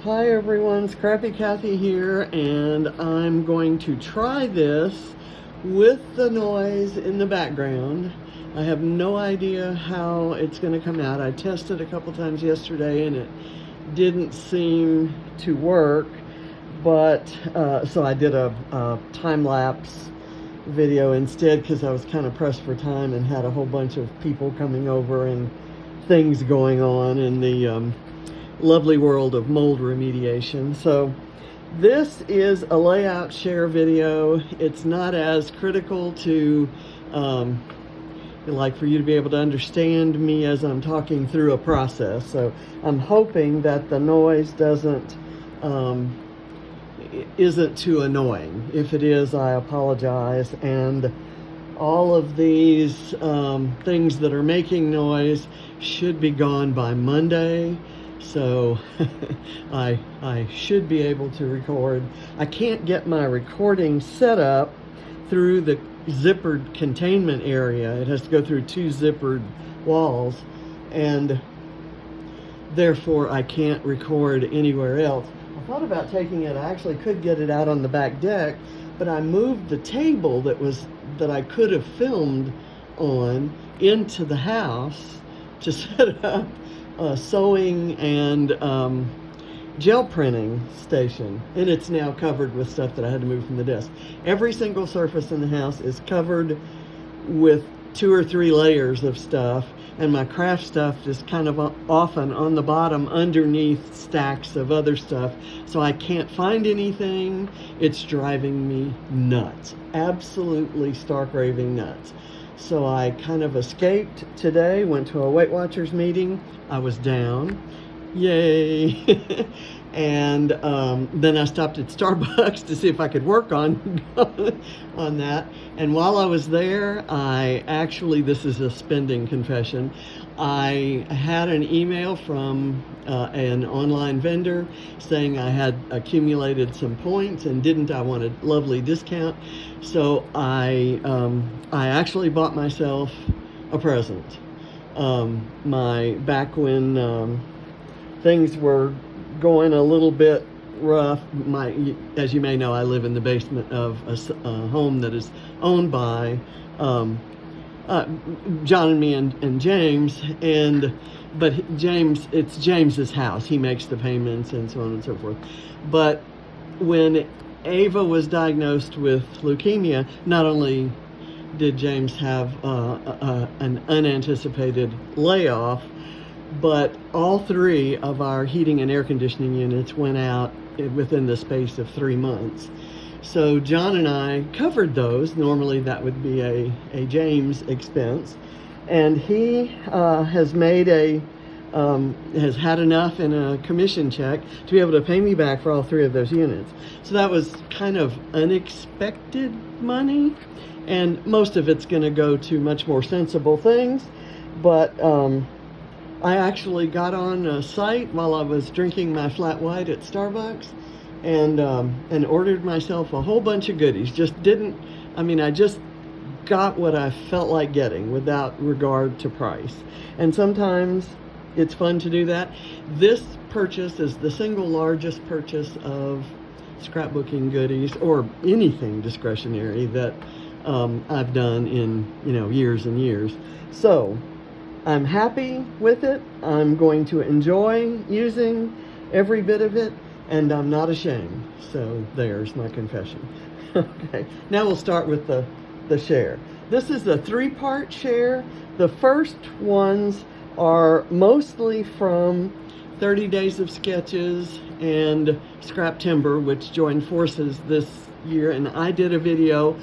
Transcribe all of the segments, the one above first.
Hi everyone, Scrappy Kathy here, and I'm going to try this with the noise in the background. I have no idea how it's going to come out. I tested a couple times yesterday and it didn't seem to work, but so I did a time-lapse video instead because I was kind of pressed for time and had a whole bunch of people coming over and things going on in the lovely world of mold remediation. So this is a layout share video. It's not as critical to like for you to be able to understand me as I'm talking through a process. So I'm hoping that the noise isn't too annoying. If it is, I apologize. And all of these things that are making noise should be gone by Monday. So I should be able to record. I can't get my recording set up through the zippered containment area. It has to go through two zippered walls, and therefore I can't record anywhere else. I thought about taking it. I actually could get it out on the back deck, but I moved the table that I could have filmed on into the house to set up a sewing and gel printing station, and it's now covered with stuff that I had to move from the desk. Every single surface in the house is covered with 2 or 3 layers of stuff, and my craft stuff is kind of often on the bottom underneath stacks of other stuff, so I can't find anything. It's driving me nuts, absolutely stark raving nuts. So I kind of escaped today, went to a Weight Watchers meeting. I was down, yay. And then I stopped at Starbucks to see if I could work on that. And while I was there, this is a spending confession, I had an email from an online vendor saying I had accumulated some points, and didn't I want a lovely discount. So I actually bought myself a present. Back when things were going a little bit rough, as you may know, I live in the basement of a home that is owned by John and me and James, but it's James's house. He makes the payments and so on and so forth. But when Ava was diagnosed with leukemia, not only did James have an unanticipated layoff, but all 3 of our heating and air conditioning units went out within the space of 3 months. So John and I covered those. Normally that would be a James expense, and he has had enough in a commission check to be able to pay me back for all 3 of those units. So that was kind of unexpected money, and most of it's going to go to much more sensible things. But I actually got on a site while I was drinking my flat white at Starbucks and ordered myself a whole bunch of goodies. I just got what I felt like getting without regard to price. And sometimes it's fun to do that. This purchase is the single largest purchase of scrapbooking goodies or anything discretionary that I've done in years and years. So I'm happy with it. I'm going to enjoy using every bit of it, and I'm not ashamed. So there's my confession. Okay, now we'll start with the share. This is a 3-part share. The first ones are mostly from 30 Days of Sketches and Scrap Timber, which joined forces this year, and I did a video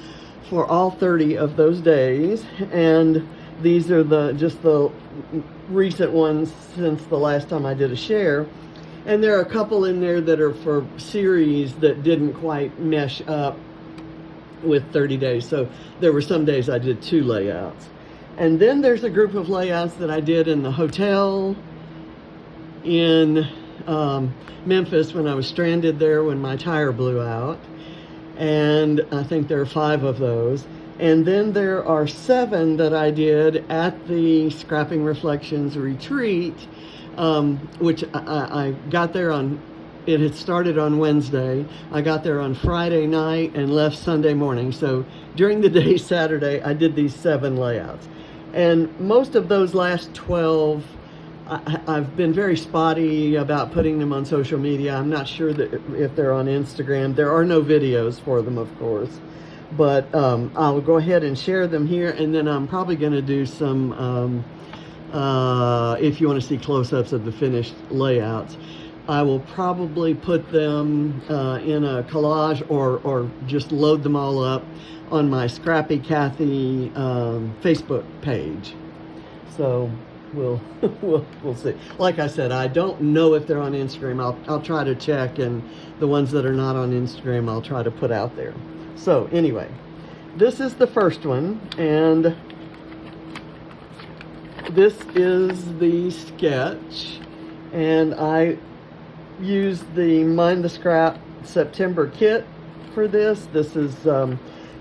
for all 30 of those days, and these are just the recent ones since the last time I did a share. And there are a couple in there that are for series that didn't quite mesh up with 30 days. So there were some days I did 2 layouts. And then there's a group of layouts that I did in the hotel in Memphis when I was stranded there when my tire blew out. And I think there are 5 of those. And then there are 7 that I did at the Scrapping Reflections retreat, which I got there on it had started on Wednesday. I got there on Friday night and left Sunday morning. So during the day Saturday, I did these 7 layouts. And most of those last 12, I've been very spotty about putting them on social media. I'm not sure that if they're on Instagram. There are no videos for them, of course. But I'll go ahead and share them here, and then I'm probably going to do some, if you want to see close-ups of the finished layouts, I will probably put them in a collage or just load them all up on my Scrappy Kathy Facebook page. So we'll see. Like I said, I don't know if they're on Instagram. I'll try to check, and the ones that are not on Instagram, I'll try to put out there. So anyway, this is the first one, and this is the sketch, and I used the Mind the Scrap September kit for this. This is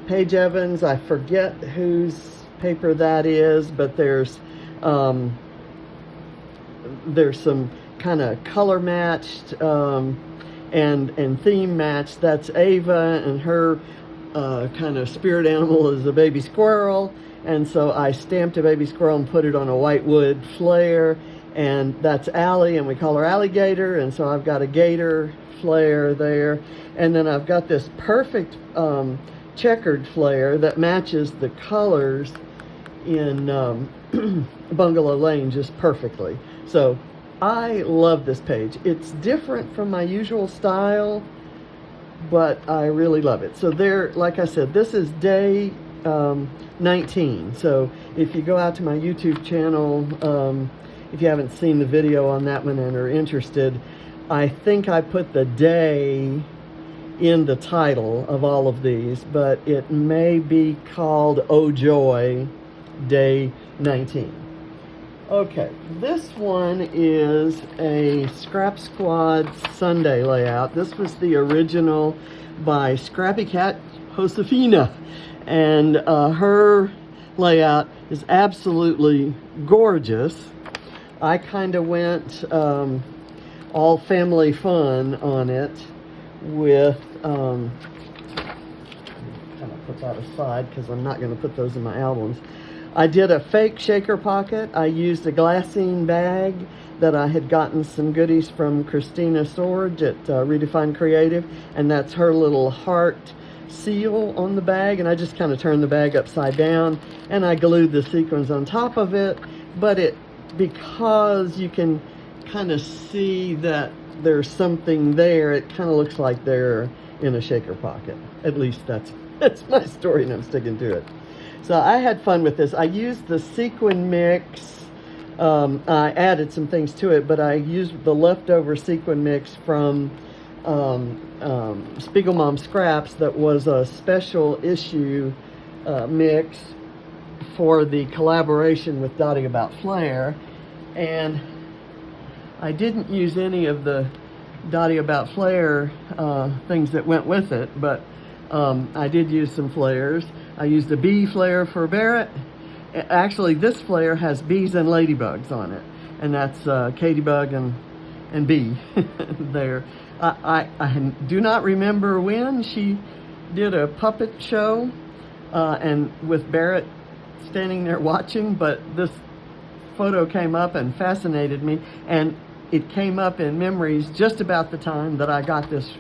Paige Evans. I forget whose paper that is, but there's some kind of color matched and theme matched. That's Ava, and her kind of spirit animal is a baby squirrel, and so I stamped a baby squirrel and put it on a white wood flare, and that's Allie, and we call her Alligator, and so I've got a gator flare there, and then I've got this perfect checkered flare that matches the colors in Bungalow Lane just perfectly. So I love this page. It's different from my usual style, but I really love it. So there, like I said, this is day 19. So if you go out to my YouTube channel, if you haven't seen the video on that one and are interested, I think I put the day in the title of all of these, but it may be called Oh Joy, day 19. Okay, this one is a Scrap Squad Sunday layout. This was the original by Scrappy Cat Josefina, and her layout is absolutely gorgeous. I kind of went all family fun on it with, kind of put that aside because I'm not going to put those in my albums. I did a fake shaker pocket. I used a glassine bag that I had gotten some goodies from Christina Sorge at Redefined Creative, and that's her little heart seal on the bag, and I just kind of turned the bag upside down and I glued the sequins on top of it, but because you can kind of see that there's something there, it kind of looks like they're in a shaker pocket. At least that's my story, and I'm sticking to it. So I had fun with this. I used the sequin mix. I added some things to it, but I used the leftover sequin mix from Spiegel Mom Scraps that was a special issue mix for the collaboration with Dottie About Flair. And I didn't use any of the Dottie About Flair things that went with it, but I did use some flares. I used a bee flare for Barrett. Actually, this flare has bees and ladybugs on it, and that's Katybug and Bee there. I do not remember when she did a puppet show and with Barrett standing there watching, but this photo came up and fascinated me, and it came up in memories just about the time that I got this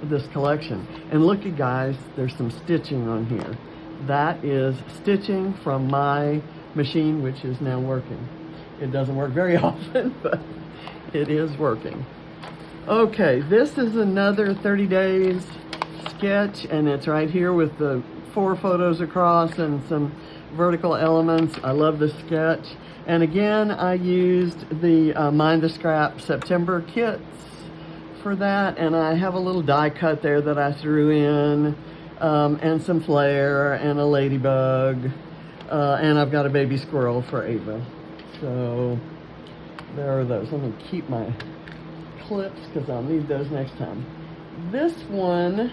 this collection. And look, you guys, there's some stitching on here. That is stitching from my machine, which is now working. It doesn't work very often, but it is working. Okay, this is another 30 days sketch, and it's right here with the 4 photos across and some vertical elements. I love this sketch. And again, I used the Mind the Scrap September kits for that, and I have a little die cut there that I threw in, and some flair and a ladybug, and I've got a baby squirrel for Ava. So there are those. Let me keep my clips because I'll need those next time. This one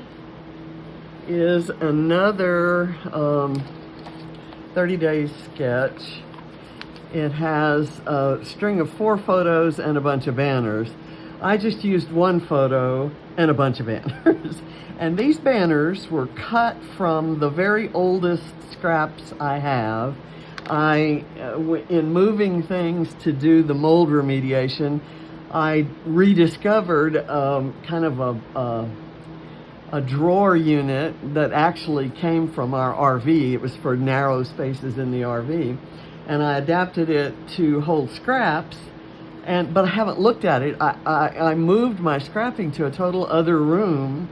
is another 30 days sketch. It has a string of 4 photos and a bunch of banners. I just used one photo and a bunch of banners. And these banners were cut from the very oldest scraps I have. In moving things to do the mold remediation, I rediscovered kind of a drawer unit that actually came from our RV. It was for narrow spaces in the RV. And I adapted it to hold scraps, but I haven't looked at it. I moved my scrapping to a total other room,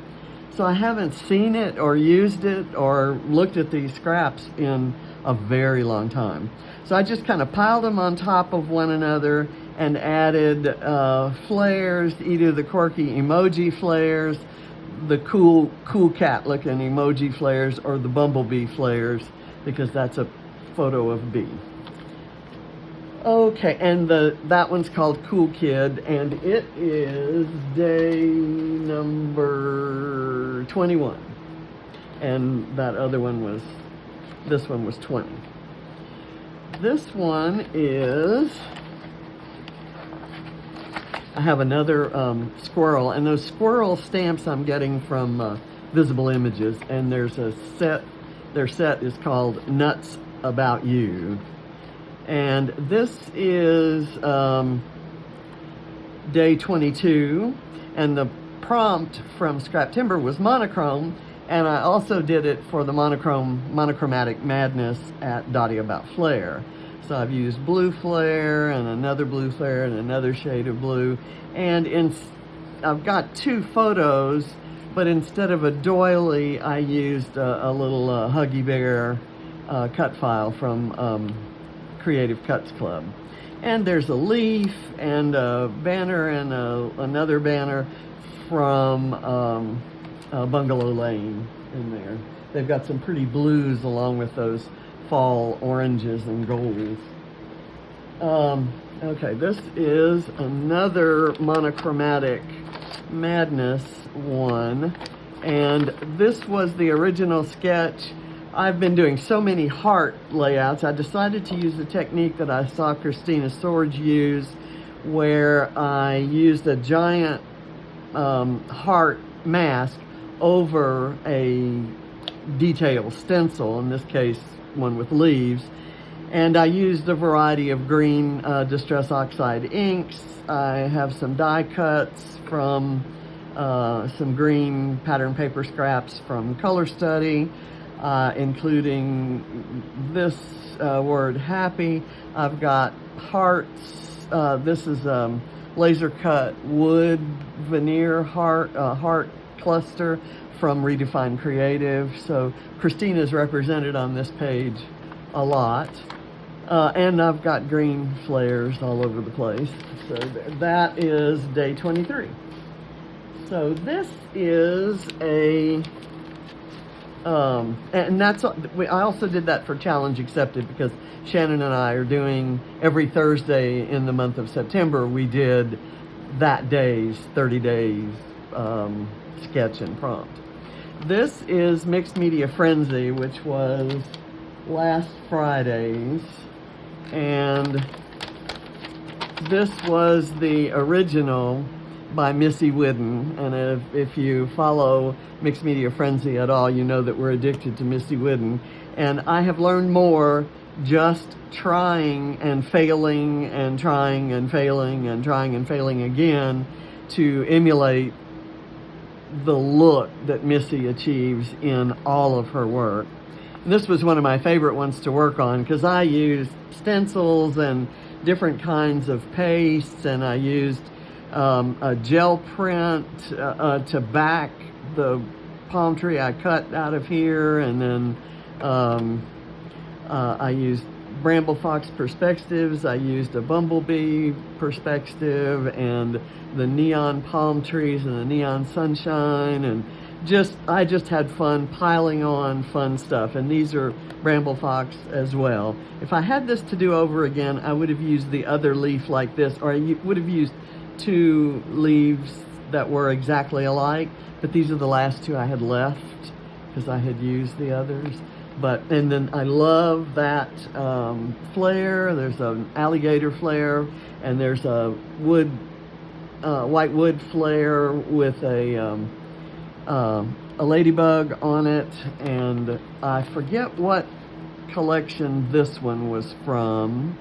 so I haven't seen it or used it or looked at these scraps in a very long time. So I just kind of piled them on top of one another and added flares, either the quirky emoji flares, the cool cat looking emoji flares, or the bumblebee flares, because that's a photo of bee. Okay, and that one's called Cool Kid, and it is day number 21. And that other one was, this one was 20. This one is, I have another squirrel, and those squirrel stamps I'm getting from Visible Images, and there's a set, their set is called Nuts About You. And this is day 22, and the prompt from Scrap Timber was monochrome, and I also did it for the Monochromatic Madness at Dottie About Flare. So I've used blue flare and another blue flare and another shade of blue, and I've got two photos, but instead of a doily, I used a little Huggy Bear cut file from Creative Cuts Club. And there's a leaf and a banner and another banner from Bungalow Lane in there. They've got some pretty blues along with those fall oranges and golds. Okay, this is another Monochromatic Madness one, and this was the original sketch. I've been doing so many heart layouts, I decided to use the technique that I saw Christina Sorge use, where I used a giant heart mask over a detail stencil, in this case one with leaves, and I used a variety of green Distress Oxide inks. I have some die cuts from some green pattern paper scraps from Color Study, including this word happy. I've got hearts. This is laser cut wood veneer heart cluster from Redefined Creative. So Christina's represented on this page a lot. And I've got green flares all over the place. So that is day 23. So this is a and that's, I also did that for Challenge Accepted, because Shannon and I are doing every Thursday in the month of September. We did that day's 30 days sketch and prompt. This is Mixed Media Frenzy, which was last Friday's, and this was the original by Missy Whidden, and if you follow Mixed Media Frenzy at all, you know that we're addicted to Missy Whidden, and I have learned more just trying and failing and trying and failing and trying and failing again to emulate the look that Missy achieves in all of her work. And this was one of my favorite ones to work on, because I used stencils and different kinds of pastes, and I used a gel print to back the palm tree I cut out of here, and then I used bramble fox perspectives. I used a bumblebee perspective and the neon palm trees and the neon sunshine, and I just had fun piling on fun stuff. And these are bramble fox as well. If I had this to do over again, I would have used the other leaf like this, or I would have used two leaves that were exactly alike, but these are the last two I had left because I had used the others. And then I love that flare. There's an alligator flare, and there's a wood white wood flare with a ladybug on it, and I forget what collection this one was from.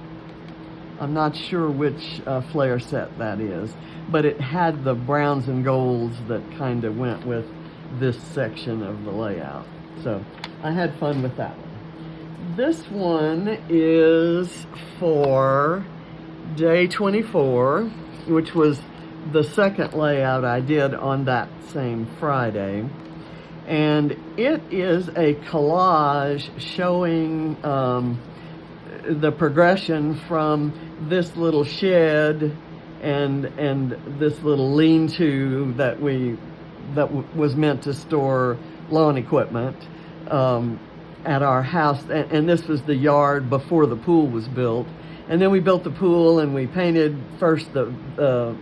I'm not sure which flare set that is, but it had the browns and golds that kind of went with this section of the layout. So I had fun with that one. This one is for day 24, which was the second layout I did on that same Friday. And it is a collage showing the progression from this little shed and this little lean-to that was meant to store lawn equipment at our house. And this was the yard before the pool was built. And then we built the pool, and we painted first the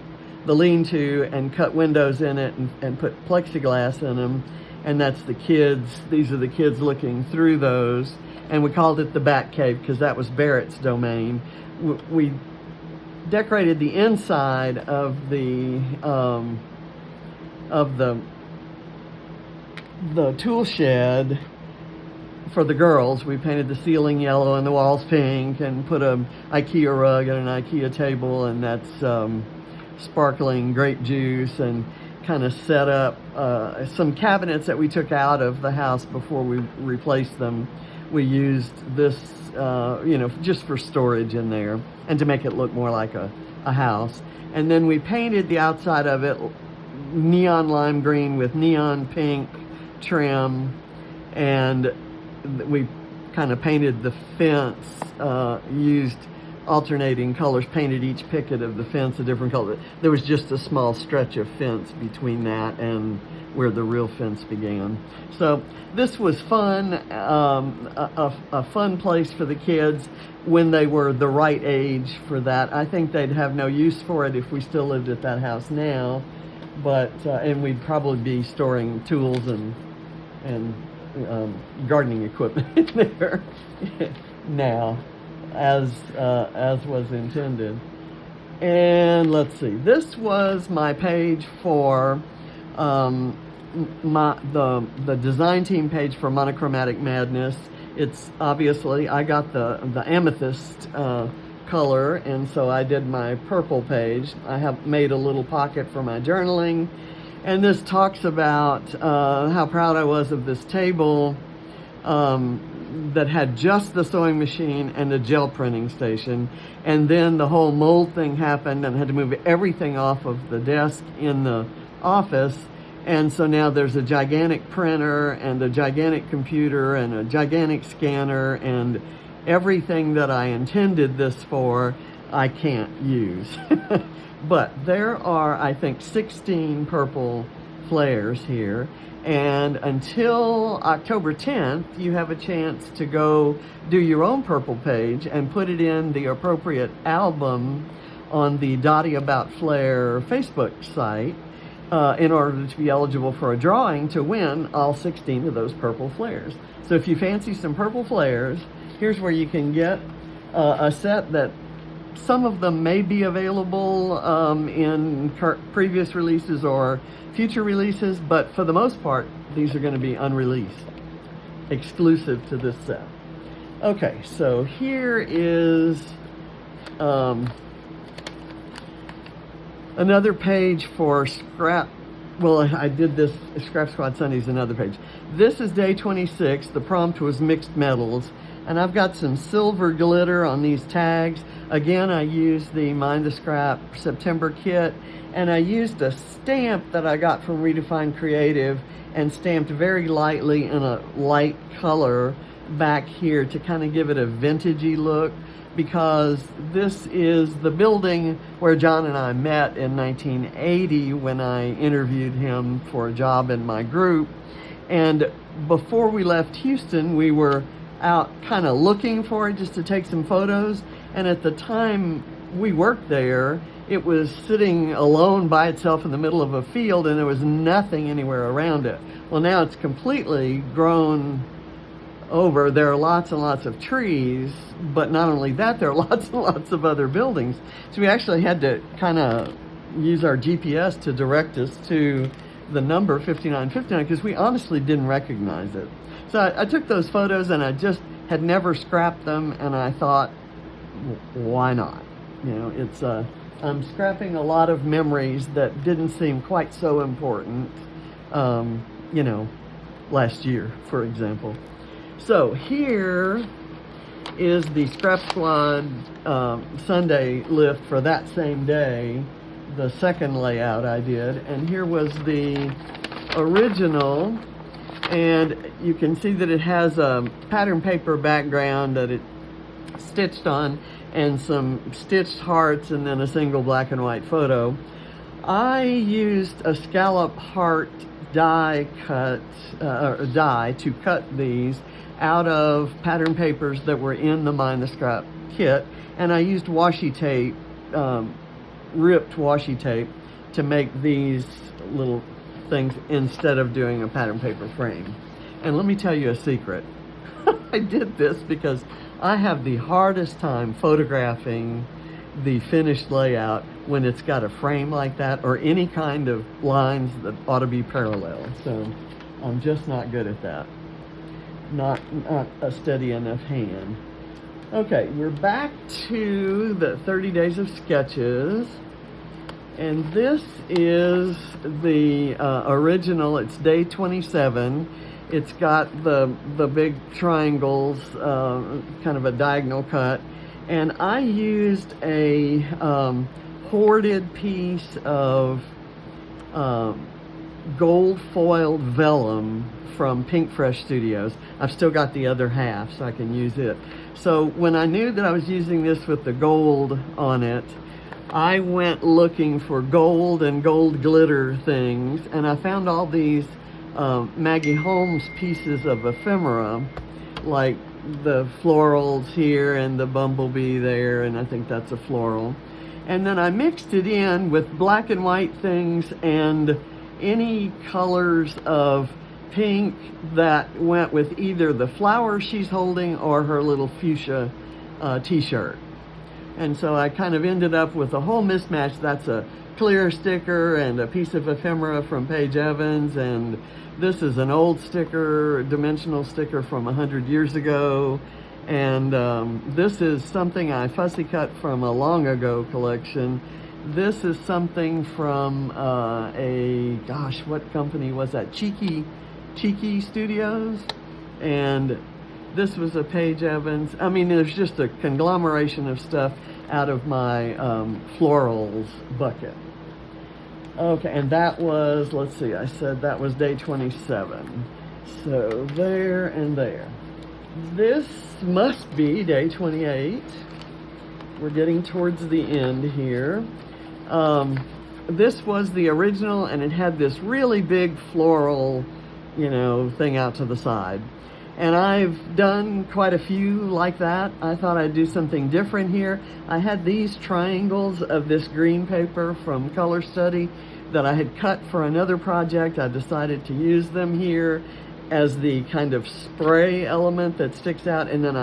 lean-to and cut windows in it and put plexiglass in them. And that's the kids. These are the kids looking through those. And we called it the Bat Cave because that was Barrett's domain. We decorated the inside of the tool shed for the girls. We painted the ceiling yellow and the walls pink, and put an IKEA rug and an IKEA table, and that's sparkling grape juice, and kind of set up some cabinets that we took out of the house before we replaced them. We used this, just for storage in there and to make it look more like a house. And then we painted the outside of it neon lime green with neon pink trim, and we kind of painted the fence, used alternating colors, painted each picket of the fence a different color. There was just a small stretch of fence between that and where the real fence began. So this was fun, a fun place for the kids when they were the right age for that. I think they'd have no use for it if we still lived at that house now, but and we'd probably be storing tools and gardening equipment in there now, as was intended. And let's see, this was my page for the design team page for Monochromatic Madness. It's obviously, I got the amethyst color, and so I did my purple page. I have made a little pocket for my journaling, and this talks about how proud I was of this table that had just the sewing machine and a gel printing station. And then the whole mold thing happened, and I had to move everything off of the desk in the office. And so now there's a gigantic printer and a gigantic computer and a gigantic scanner, and everything that I intended this for, I can't use. But there are, I think, 16 purple flares here. And until October 10th, you have a chance to go do your own purple page and put it in the appropriate album on the Dottie About Flare Facebook site in order to be eligible for a drawing to win all 16 of those purple flares. So if you fancy some purple flares, here's where you can get a set that some of them may be available in previous releases or future releases, but for the most part, these are going to be unreleased, exclusive to this set. Okay, so here is another page for scrap. Well, I did this, Scrap Squad Sundays, another page. This is day 26. The prompt was mixed metals, and I've got some silver glitter on these tags. Again, I used the Mind the Scrap September kit, and I used a stamp that I got from Redefined Creative and stamped very lightly in a light color back here to kind of give it a vintagey look, because this is the building where John and I met in 1980 when I interviewed him for a job in my group. And before we left Houston, we were out kind of looking for it just to take some photos. And at the time we worked there, it was sitting alone by itself in the middle of a field, and there was nothing anywhere around it. Well, now it's completely grown over. There are lots and lots of trees, but not only that, there are lots and lots of other buildings. So we actually had to kind of use our GPS to direct us to the number 5959 because we honestly didn't recognize it. So I took those photos and I just had never scrapped them, and I thought, why not? You know, it's I'm scrapping a lot of memories that didn't seem quite so important, you know, last year, for example. So here is the Scrap Squad Sunday lift for that same day, the second layout I did, and here was the original, and you can see that it has a pattern paper background that it stitched on and some stitched hearts and then a single black and white photo. I used a scallop heart die to cut these out of pattern papers that were in the Mind the Scrap kit, and I used washi tape, ripped washi tape, to make these little things instead of doing a pattern paper frame. And let me tell you a secret. I did this because I have the hardest time photographing the finished layout when it's got a frame like that or any kind of lines that ought to be parallel. So I'm just not good at that. Not a steady enough hand. Okay, we're back to the 30 Days of Sketches. And this is the original. It's day 27. It's got the big triangles, kind of a diagonal cut. And I used a hoarded piece of gold foiled vellum from Pink Fresh Studios. I've still got the other half, so I can use it. So when I knew that I was using this with the gold on it, I went looking for gold and gold glitter things, and I found all these Maggie Holmes pieces of ephemera, like the florals here and the bumblebee there, and I think that's a floral. And then I mixed it in with black and white things and any colors of pink that went with either the flower she's holding or her little fuchsia t-shirt. And so I kind of ended up with a whole mismatch. That's a clear sticker and a piece of ephemera from Paige Evans, and this is an old sticker, dimensional sticker from 100 years ago. And this is something I fussy cut from a long ago collection. This is something from gosh, what company was that? Cheeky Studios. And this was a Paige Evans. I mean, there's just a conglomeration of stuff out of my florals bucket. Okay, and that was, let's see, I said that was day 27. So there and there. This must be day 28. We're getting towards the end here. This was the original, and it had this really big floral, you know, thing out to the side. And I've done quite a few like that. I thought I'd do something different here. I had these triangles of this green paper from Color Study that I had cut for another project. I decided to use them here as the kind of spray element that sticks out, and then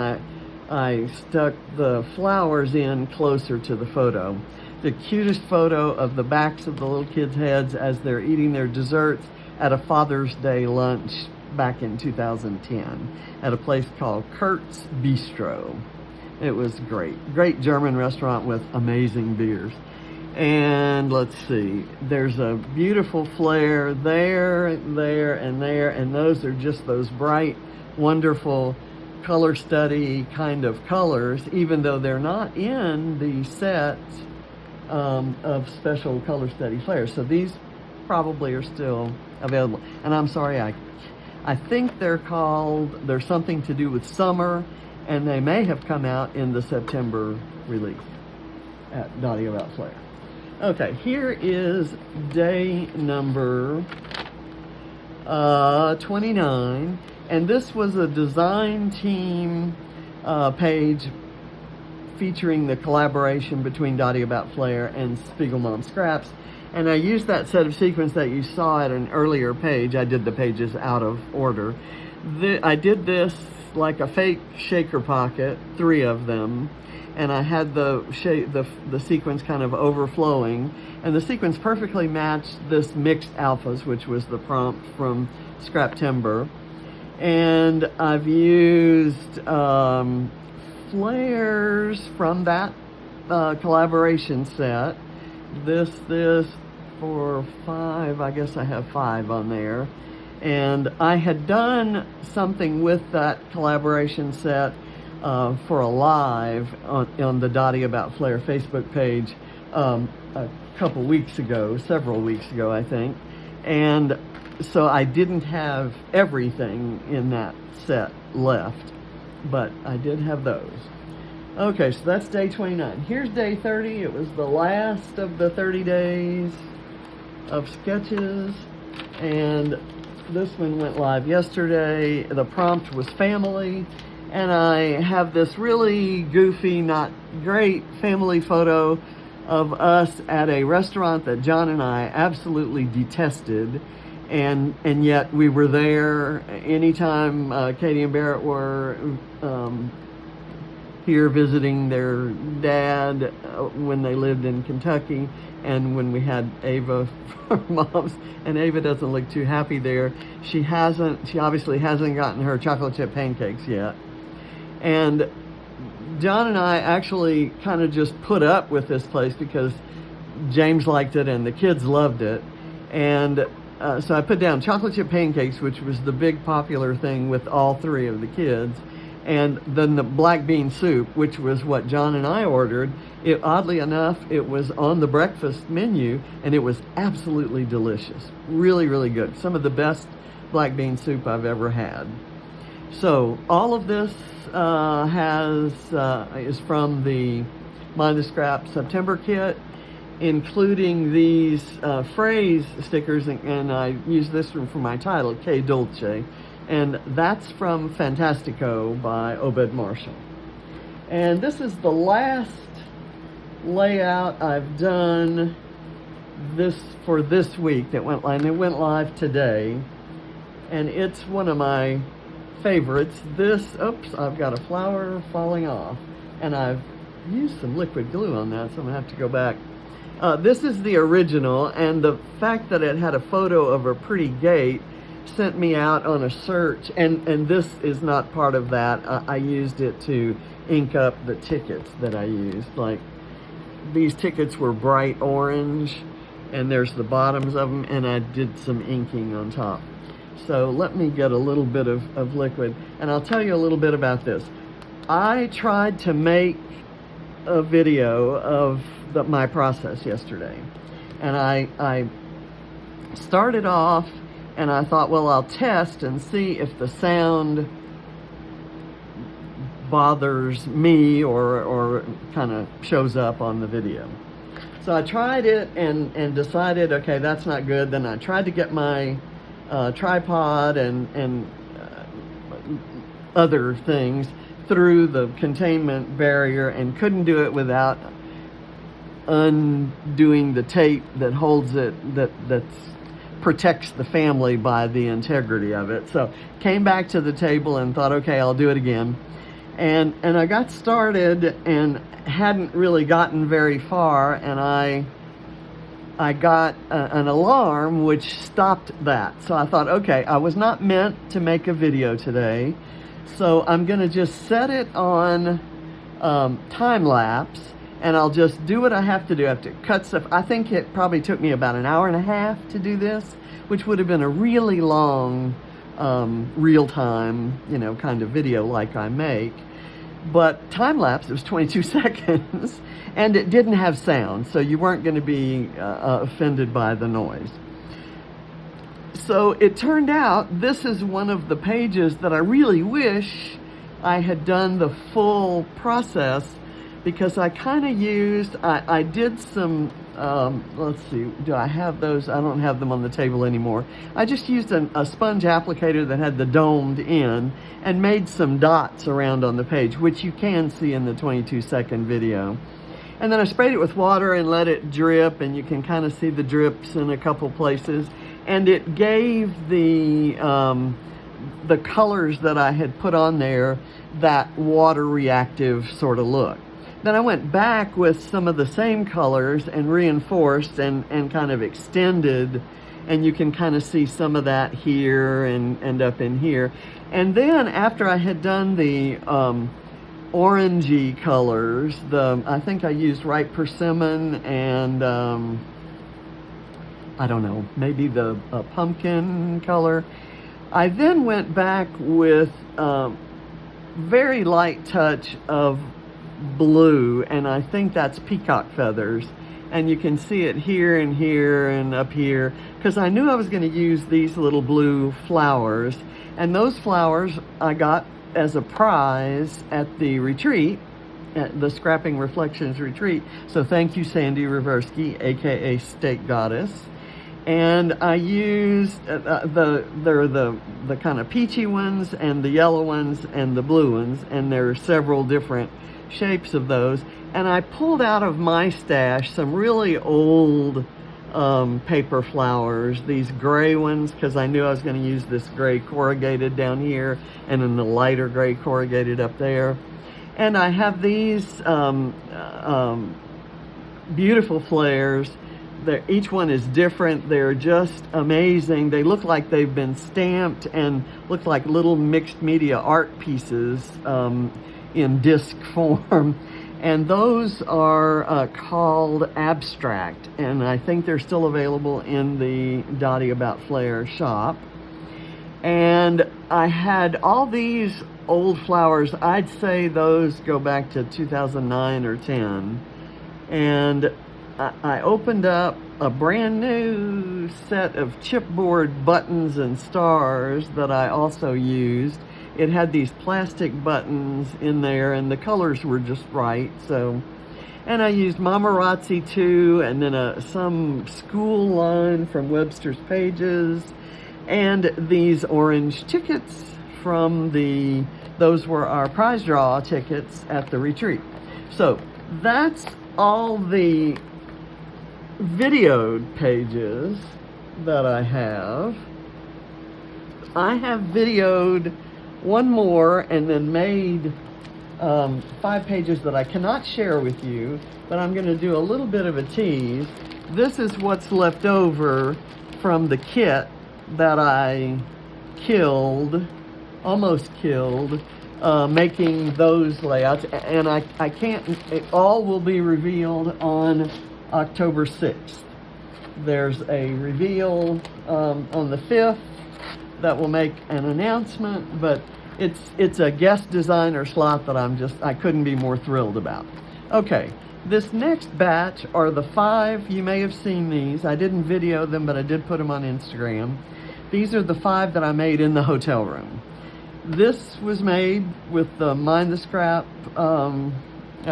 I stuck the flowers in closer to the photo. The cutest photo of the backs of the little kids' heads as they're eating their desserts at a Father's Day lunch back in 2010 at a place called Kurt's Bistro. It was great German restaurant with amazing beers. And let's see, there's a beautiful flare there, and there, and those are just those bright, wonderful Color Study kind of colors, even though they're not in the set of special Color Study flares. So these probably are still available. And I'm sorry, I think they're something to do with summer, and they may have come out in the September release at Dottie About Flair. Okay, here is day number 29, and this was a design team page featuring the collaboration between Dottie About Flair and Spiegelmom Scraps. And I used that set of sequins that you saw at an earlier page. I did the pages out of order. I did this like a fake shaker pocket, 3 of them. and I had the sequins kind of overflowing, and the sequins perfectly matched this mixed alphas, which was the prompt from Scrap Timber. And I've used flares from that collaboration set. This, for 5, I guess I have 5 on there. And I had done something with that collaboration set for a live on the Dottie About Flare Facebook page a couple weeks ago, several weeks ago, I think. And so I didn't have everything in that set left, but I did have those. Okay, so that's day 29. Here's day 30. It was the last of the 30 days of sketches, and this one went live yesterday. The prompt was family, and I have this really goofy, not great family photo of us at a restaurant that John and I absolutely detested, and yet we were there anytime Katie and Barrett were here visiting their dad when they lived in Kentucky, and when we had Ava for moms, and Ava doesn't look too happy there. She obviously hasn't gotten her chocolate chip pancakes yet. And John and I actually kind of just put up with this place because James liked it and the kids loved it. And so I put down chocolate chip pancakes, which was the big popular thing with all 3 of the kids. And then the black bean soup, which was what John and I ordered. Oddly enough, it was on the breakfast menu, and it was absolutely delicious. Really, really good. Some of the best black bean soup I've ever had. So all of this is from the Mind the Scrap September kit, including these phrase stickers, and I use this one for my title, Que Dulce. And that's from Fantastico by Obed Marshall. And this is the last layout I've done for this week that went live. And it went live today. And it's one of my favorites. Oops, I've got a flower falling off. And I've used some liquid glue on that, so I'm going to have to go back. This is the original, and the fact that it had a photo of a pretty gate sent me out on a search, and this is not part of that. I used it to ink up the tickets that I used. Like, these tickets were bright orange, and there's the bottoms of them, and I did some inking on top. So let me get a little bit of liquid, and I'll tell you a little bit about this. I tried to make a video of my process yesterday, and I started off, and I thought, well, I'll test and see if the sound bothers me or kind of shows up on the video. So I tried it and decided, okay, that's not good. Then I tried to get my tripod and other things through the containment barrier, and couldn't do it without undoing the tape that holds it, that's protects the family by the integrity of it. So came back to the table and thought, okay, I'll do it again. And I got started and hadn't really gotten very far, and I got an alarm which stopped that. So I thought, okay, I was not meant to make a video today, so I'm gonna just set it on time lapse, and I'll just do what I have to do. I have to cut stuff. I think it probably took me about an hour and a half to do this, which would have been a really long real-time, kind of video like I make. But time-lapse, it was 22 seconds, and it didn't have sound, so you weren't going to be offended by the noise. So it turned out this is one of the pages that I really wish I had done the full process, because I kind of used, I did some, let's see, do I have those? I don't have them on the table anymore. I just used a sponge applicator that had the domed end and made some dots around on the page, which you can see in the 22-second video. And then I sprayed it with water and let it drip, and you can kind of see the drips in a couple places. And it gave the colors that I had put on there that water reactive sort of look. Then I went back with some of the same colors and reinforced and kind of extended, and you can kind of see some of that here and up in here. And then after I had done the orangey colors, I think I used ripe persimmon and I don't know, maybe the pumpkin color. I then went back with very light touch of blue, and I think that's peacock feathers. And you can see it here and here and up here, because I knew I was going to use these little blue flowers. And those flowers I got as a prize at the retreat, at the Scrapping Reflections retreat. So thank you, Sandy Reversky, aka Steak Goddess. And I used the kind of peachy ones and the yellow ones and the blue ones, and there are several different shapes of those. And I pulled out of my stash some really old paper flowers, these gray ones, because I knew I was going to use this gray corrugated down here and then the lighter gray corrugated up there. And I have these beautiful flares. Each one is different. They're just amazing. They look like they've been stamped and look like little mixed media art pieces in disc form. And those are called Abstract, and I think they're still available in the Dottie About Flair shop. And I had all these old flowers. I'd say those go back to 2009 or 10. And I opened up a brand new set of chipboard buttons and stars that I also used. It had these plastic buttons in there, and the colors were just right. So, and I used Mamarazzi too, and then some school line from Webster's Pages, and these orange tickets from those were our prize draw tickets at the retreat. So that's all the videoed pages that I have. I have videoed one more and then made 5 pages that I cannot share with you, but I'm going to do a little bit of a tease. This is what's left over from the kit that I almost killed, making those layouts, and I can't, it all will be revealed on October 6th. There's a reveal on the 5th that will make an announcement, but it's a guest designer slot that I couldn't be more thrilled about. Okay, this next batch are the 5, you may have seen these. I didn't video them, but I did put them on Instagram. These are the 5 that I made in the hotel room. This was made with the Mind the Scrap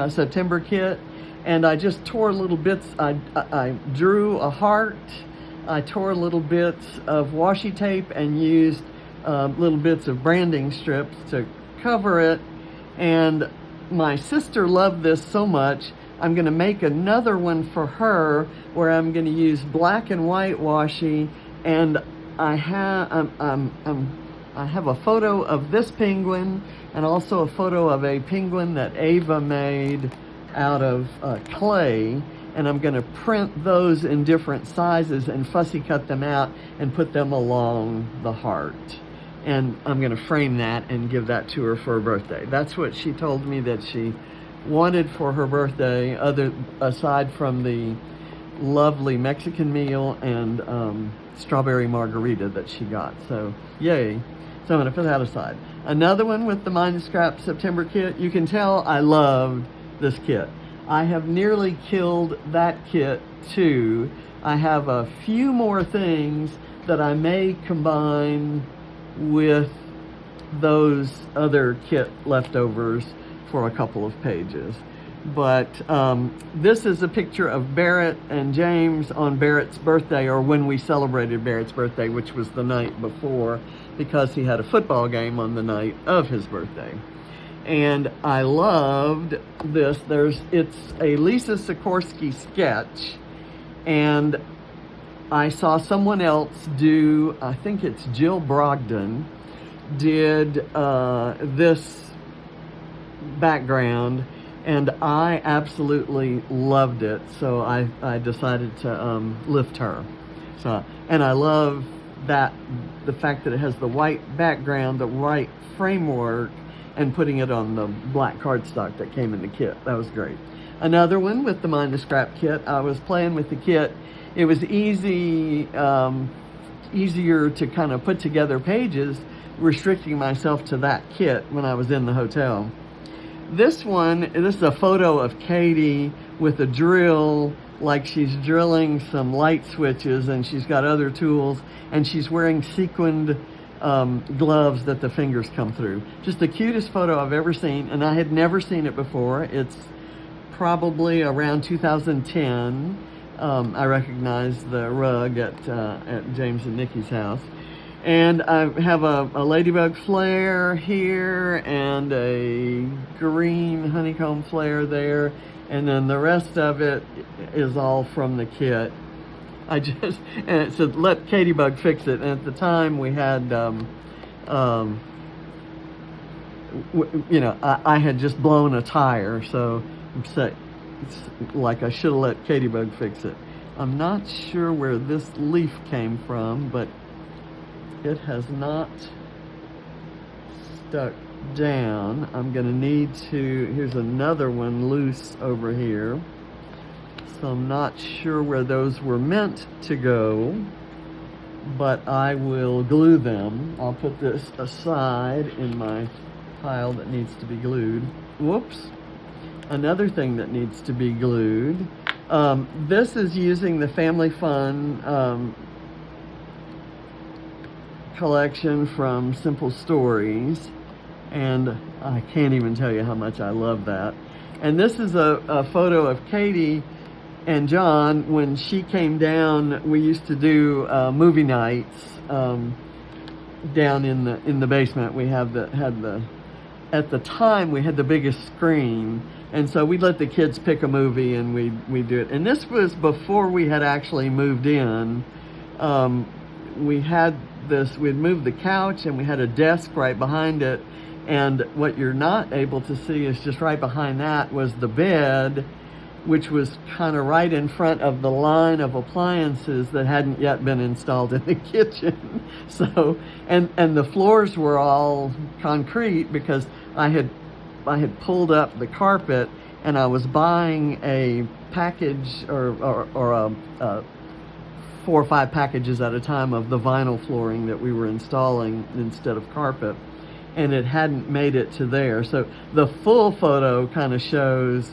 September kit, and I just tore little bits. I drew a heart, I tore little bits of washi tape and used little bits of branding strips to cover it. And my sister loved this so much, I'm going to make another one for her where I'm going to use black and white washi, and I have a photo of this penguin and also a photo of a penguin that Ava made out of clay, and I'm going to print those in different sizes and fussy cut them out and put them along the heart. And I'm going to frame that and give that to her for her birthday. That's what she told me that she wanted for her birthday, aside from the lovely Mexican meal and strawberry margarita that she got. So yay. So I'm going to put that aside. Another one with the Mind the Scrap September kit. You can tell I loved this kit. I have nearly killed that kit too. I have a few more things that I may combine with those other kit leftovers for a couple of pages. But this is a picture of Barrett and James on Barrett's birthday, or when we celebrated Barrett's birthday, which was the night before, because he had a football game on the night of his birthday. And I loved this. It's a Lisa Sikorsky sketch, and I saw someone else do, I think it's Jill Brogdon, did this background, and I absolutely loved it. So I decided to lift her. So, and I love that the fact that it has the white background, the white framework, and putting it on the black cardstock that came in the kit. That was great. Another one with the Mind to Scrap kit. I was playing with the kit. It was easier to kind of put together pages, restricting myself to that kit when I was in the hotel. This is a photo of Katie with a drill, like she's drilling some light switches, and she's got other tools, and she's wearing sequined gloves that the fingers come through. Just the cutest photo I've ever seen, and I had never seen it before. It's probably around 2010. I recognize the rug at James and Nikki's house. And I have a ladybug flare here and a green honeycomb flare there. And then the rest of it is all from the kit. And it said, let Katybug fix it. And at the time we had, I had just blown a tire. So it's like I should have let Katybug fix it. I'm not sure where this leaf came from, but it has not stuck down. I'm going to need to, here's another one loose over here. So I'm not sure where those were meant to go, but I will glue them. I'll put this aside in my pile that needs to be glued. Whoops. Another thing that needs to be glued. This is using the Family Fun collection from Simple Stories, and I can't even tell you how much I love that. And this is a photo of Katie and John when she came down. We used to do movie nights down in the basement. We had at the time we had the biggest screen, and so we'd let the kids pick a movie and we'd do it. And this was before we had actually moved in. We'd moved the couch and we had a desk right behind it, and what you're not able to see is just right behind that was the bed, which was kind of right in front of the line of appliances that hadn't yet been installed in the kitchen. So, and the floors were all concrete because I had pulled up the carpet, and I was buying a package or 4 or 5 packages at a time of the vinyl flooring that we were installing instead of carpet, and it hadn't made it to there. So the full photo kind of shows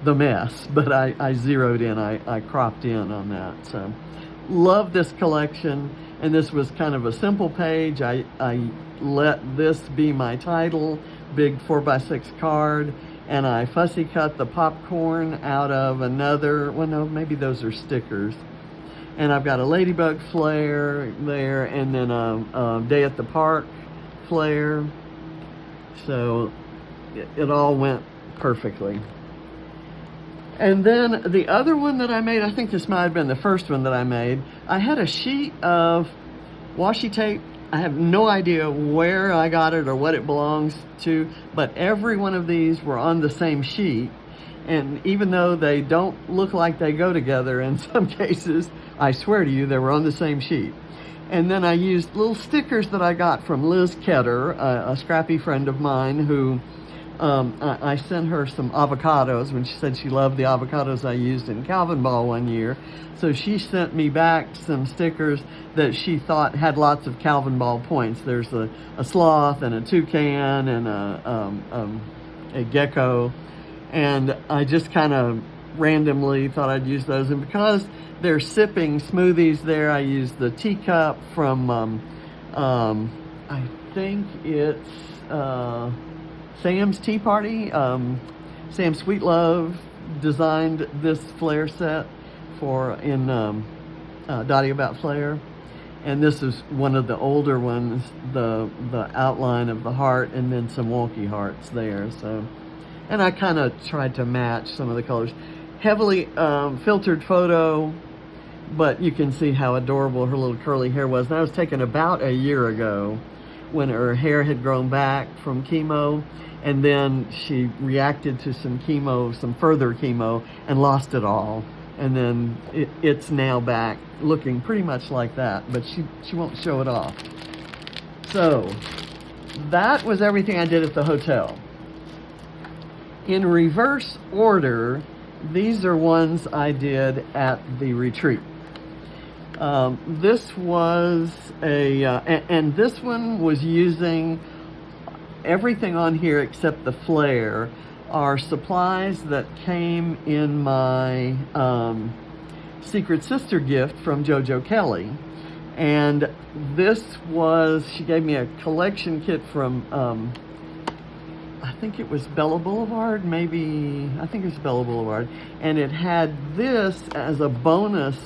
the mess, but I zeroed in, I cropped in on that. So love this collection, and this was kind of a simple page. I let this be my title, big 4x6 card, and I fussy cut the popcorn out of another, well no, maybe those are stickers. And I've got a ladybug flare there, and then a Day at the Park flare. So it all went perfectly. And then the other one that I made, I think this might have been the first one that I made, I had a sheet of washi tape. I have no idea where I got it or what it belongs to, but every one of these were on the same sheet. And even though they don't look like they go together in some cases, I swear to you, they were on the same sheet. And then I used little stickers that I got from Liz Ketter, a scrappy friend of mine who, I sent her some avocados when she said she loved the avocados I used in Calvin Ball one year. So she sent me back some stickers that she thought had lots of Calvin Ball points. There's a sloth and a toucan and a gecko. And I just kind of randomly thought I'd use those. And because they're sipping smoothies there, I used the teacup from, I think it's Sam's Tea Party. Sam Sweetlove designed this flare set in Dottie About Flare. And this is one of the older ones, the outline of the heart and then some wonky hearts there. So. And I kind of tried to match some of the colors. Heavily filtered photo, but you can see how adorable her little curly hair was. And that was taken about a year ago when her hair had grown back from chemo, and then she reacted to some further chemo, and lost it all. And then it's now back looking pretty much like that, but she won't show it off. So that was everything I did at the hotel. In reverse order, these are ones I did at the retreat. This was and this one was using everything on here except the flare are supplies that came in my Secret Sister gift from JoJo Kelly. And this was, she gave me a collection kit from, I think it was Bella Boulevard, I think it was Bella Boulevard. And it had this as a bonus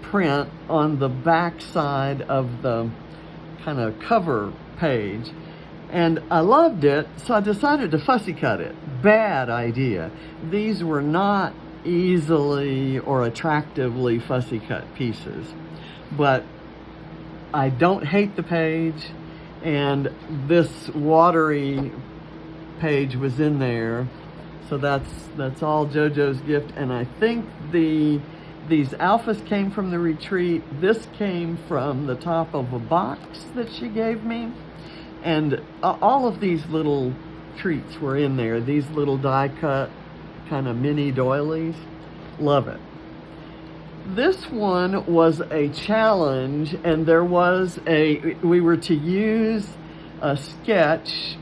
print on the back side of the kind of cover page. And I loved it, so I decided to fussy cut it. Bad idea. These were not easily or attractively fussy cut pieces. But I don't hate the page, and this watery page was in there. So that's all JoJo's gift. And I think these alphas came from the retreat. This came from the top of a box that she gave me. And all of these little treats were in there. These little die cut kind of mini doilies. Love it. This one was a challenge, and we were to use a sketch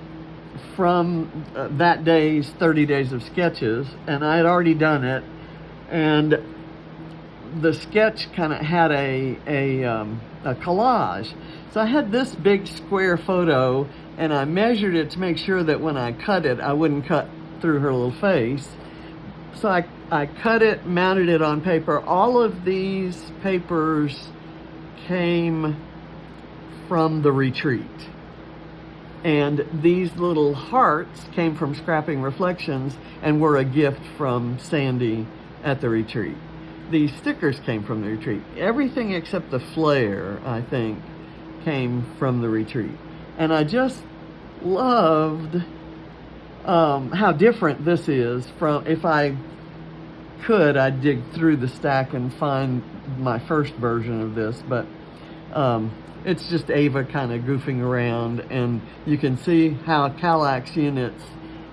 from that day's 30 Days of Sketches, and I had already done it. And the sketch kind of had a collage. So I had this big square photo, and I measured it to make sure that when I cut it, I wouldn't cut through her little face. So I cut it, mounted it on paper. All of these papers came from the retreat. And these little hearts came from Scrapping Reflections and were a gift from Sandy at the retreat. These stickers came from the retreat. Everything except the flare, I think, came from the retreat. And I just loved how different this is from, if I could, I'd dig through the stack and find my first version of this, but it's just Ava kind of goofing around, and you can see how Kallax units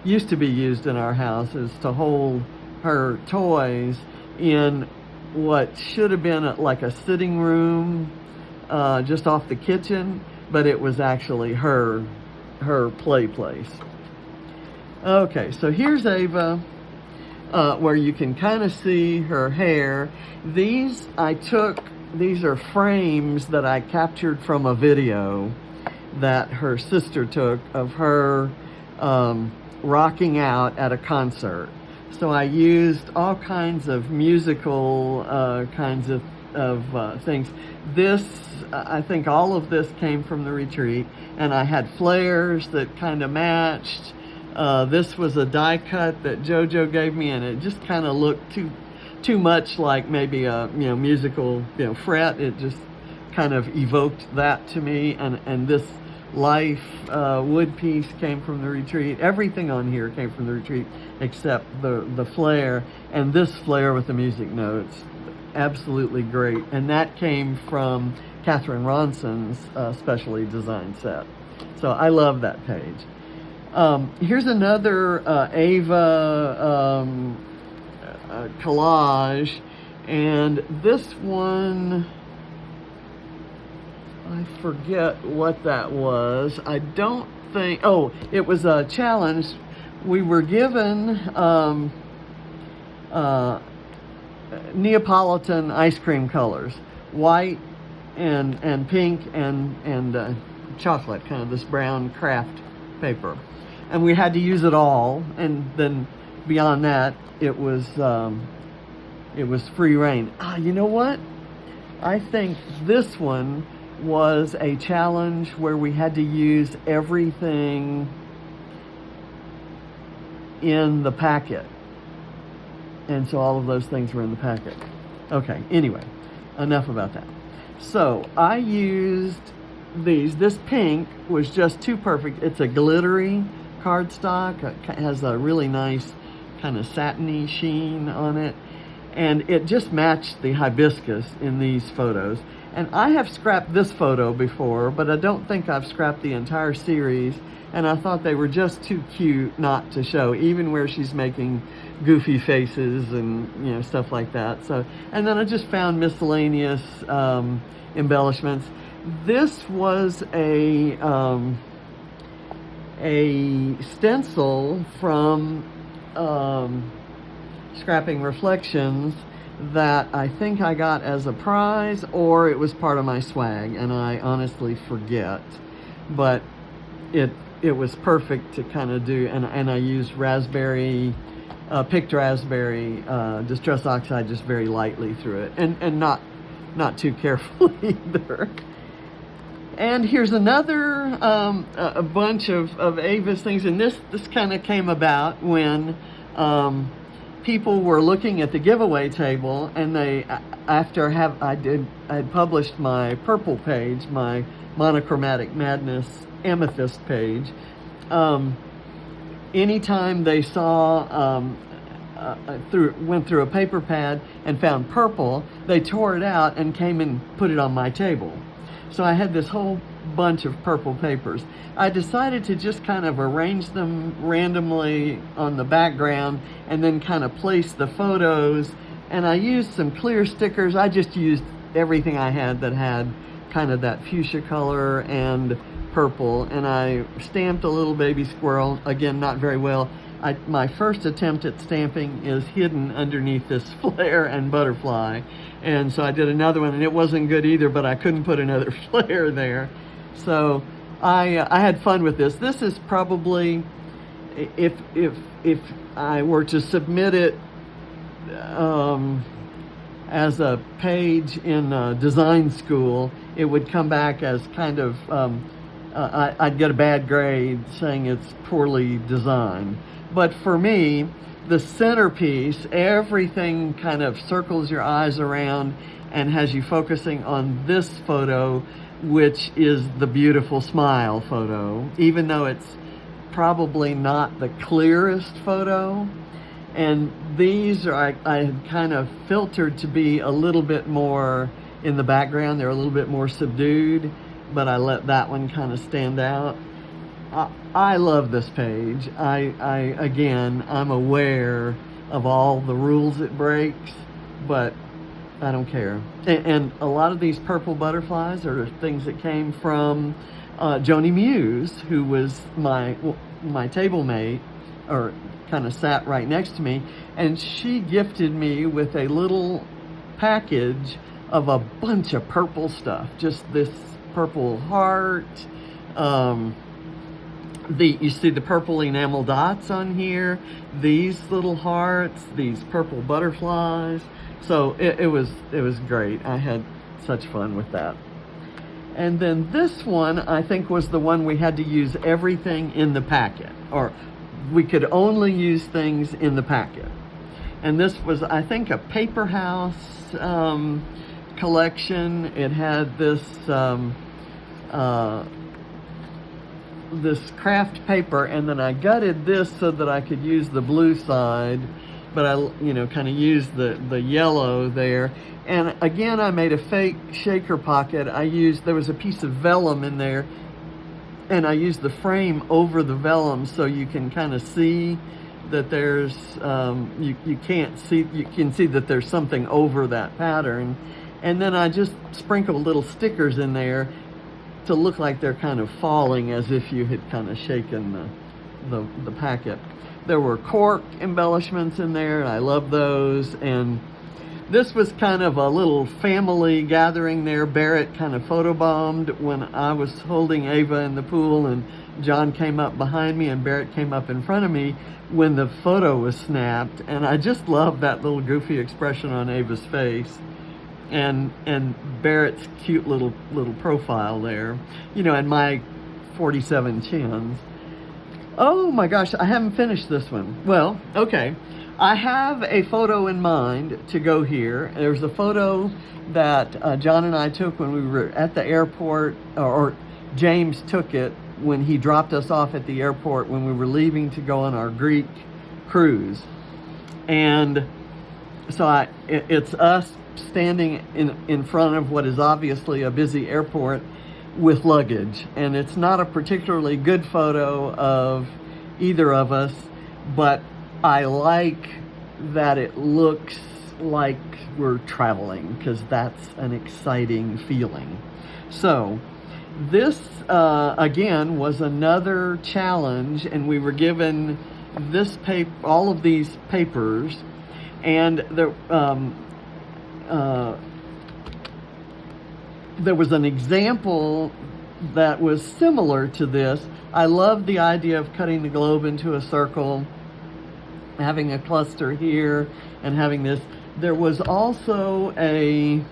used to be used in our house, is to hold her toys in what should have been like a sitting room just off the kitchen, but it was actually her play place. Okay, so here's Ava, where you can kind of see her hair. These are frames that I captured from a video that her sister took of her rocking out at a concert. So I used all kinds of musical kinds of things. This, I think all of this came from the retreat, and I had flares that kind of matched. This was a die cut that JoJo gave me, and it just kind of looked too much like maybe a musical fret. It just kind of evoked that to me. And this life wood piece came from the retreat. Everything on here came from the retreat except the flare, and this flare with the music notes. Absolutely great. And that came from Catherine Ronson's specially designed set. So I love that page. Here's another Ava collage, and this one, I forget what that was. I don't think, it was a challenge. We were given Neapolitan ice cream colors, white and pink and chocolate, kind of this brown craft paper. And we had to use it all, and then beyond that, it was free reign. You know what? I think this one was a challenge where we had to use everything in the packet. And so all of those things were in the packet. Okay, anyway, enough about that. So I used This pink was just too perfect. It's a glittery cardstock. It has a really nice kind of satiny sheen on it. And it just matched the hibiscus in these photos. And I have scrapped this photo before, but I don't think I've scrapped the entire series. And I thought they were just too cute not to show, even where she's making goofy faces and stuff like that. So, and then I just found miscellaneous embellishments. This was a stencil from Scrapping Reflections that I think I got as a prize, or it was part of my swag, and I honestly forget. But it was perfect to kind of do, and I used raspberry, picked raspberry Distress Oxide just very lightly through it, and not too carefully either. And here's another a bunch of Ava's things, and this kind of came about when people were looking at the giveaway table, and I had published my purple page, my Monochromatic Madness amethyst page. Anytime they saw went through a paper pad and found purple, they tore it out and came and put it on my table. So I had this whole bunch of purple papers. I decided to just kind of arrange them randomly on the background and then kind of place the photos. And I used some clear stickers. I just used everything I had that had kind of that fuchsia color and purple. And I stamped a little baby squirrel, again, not very well. My first attempt at stamping is hidden underneath this flare and butterfly. And so I did another one, and it wasn't good either, but I couldn't put another flare there. So I had fun with this. This is probably, if I were to submit it as a page in design school, it would come back as kind of, I'd get a bad grade saying it's poorly designed. But for me, the centerpiece, everything kind of circles your eyes around and has you focusing on this photo, which is the beautiful smile photo, even though it's probably not the clearest photo. And these are, I had kind of filtered to be a little bit more in the background. They're a little bit more subdued, but I let that one kind of stand out. I love this page. Again, I'm aware of all the rules it breaks, but I don't care. And a lot of these purple butterflies are things that came from Joni Muse, who was my table mate, or kind of sat right next to me, and she gifted me with a little package of a bunch of purple stuff. Just this purple heart. You see the purple enamel dots on here, these little hearts, these purple butterflies. So it was great. I had such fun with that. And then this one, I think, was the one we had to use everything in the packet, or we could only use things in the packet. And this was, I think, a Paper House collection. It had this this craft paper, and then I gutted this so that I could use the blue side, but I kind of used the yellow there. And again, I made a fake shaker pocket. There was a piece of vellum in there, and I used the frame over the vellum so you can kind of see that there's you can see that there's something over that pattern. And then I just sprinkled little stickers in there to look like they're kind of falling, as if you had kind of shaken the packet. There were cork embellishments in there, and I love those. And this was kind of a little family gathering there. Barrett kind of photobombed when I was holding Ava in the pool, and John came up behind me and Barrett came up in front of me when the photo was snapped. And I just love that little goofy expression on Ava's face. And Barrett's cute little profile there, and my 47 chins. Oh my gosh, I haven't finished this one. Well, okay. I have a photo in mind to go here. There's a photo that John and I took when we were at the airport, or James took it when he dropped us off at the airport when we were leaving to go on our Greek cruise. And so it's us standing in front of what is obviously a busy airport with luggage. And it's not a particularly good photo of either of us, but I like that it looks like we're traveling, because that's an exciting feeling. So this again was another challenge, and we were given this all of these papers, and there was an example that was similar to this. I love the idea of cutting the globe into a circle, having a cluster here, and having this. There was also a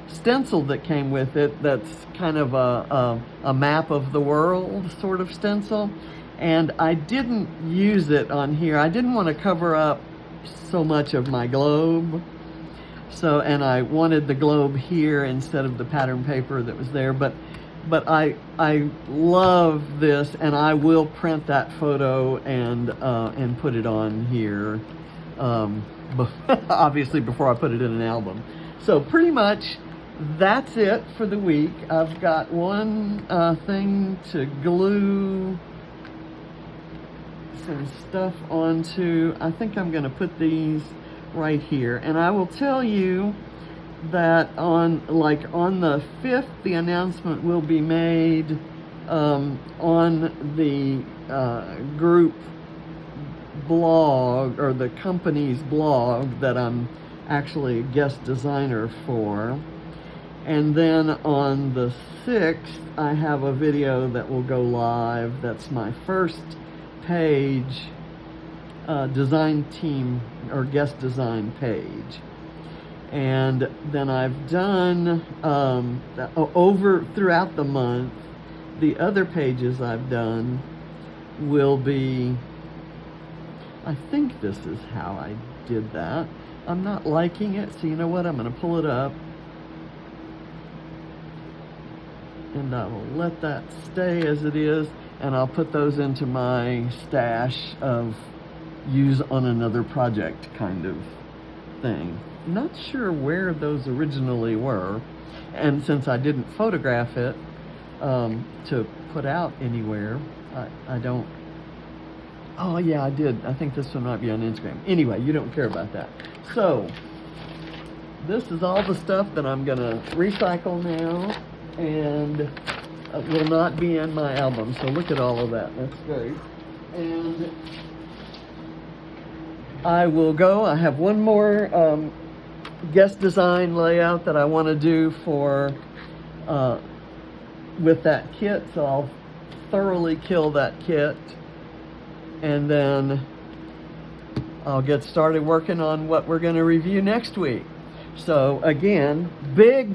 stencil that came with it that's kind of a map of the world sort of stencil, and I didn't use it on here. I didn't want to cover up so much of my globe, and I wanted the globe here instead of the pattern paper that was there, but I love this, and I will print that photo and put it on here, obviously before I put it in an album. So pretty much that's it for the week. I've got one thing to glue some stuff onto. I think I'm going to put these right here, and I will tell you that on the 5th, the announcement will be made on the group blog, or the company's blog that I'm actually a guest designer for. And then on the 6th, I have a video that will go live. That's my first page, design team or guest design page. And then I've done over throughout the month, the other pages I've done will be, I think this is how I did that. I'm not liking it, so you know what? I'm going to pull it up, and I will let that stay as it is, and I'll put those into my stash of use on another project kind of thing. Not sure where those originally were, and since I didn't photograph it to put out anywhere, I don't. Oh yeah, I did. I think this one might be on Instagram. Anyway, you don't care about that. So this is all the stuff that I'm gonna recycle now, and will not be in my album. So look at all of that. That's great. And I will go. I have one more guest design layout that I want to do for with that kit, so I'll thoroughly kill that kit, and then I'll get started working on what we're going to review next week. So again, big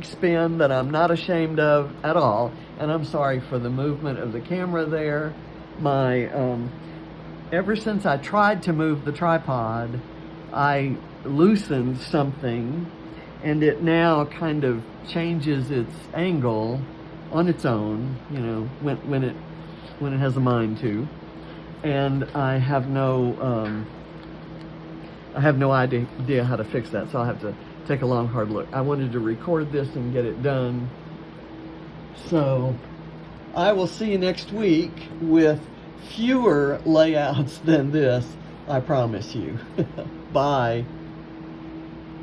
spin that I'm not ashamed of at all, and I'm sorry for the movement of the camera there. My ever since I tried to move the tripod, I loosened something, and it now kind of changes its angle on its own, you know, when it has a mind to. And I have no idea how to fix that, so I'll have to take a long hard look. I wanted to record this and get it done. So I will see you next week with fewer layouts than this, I promise you. Bye.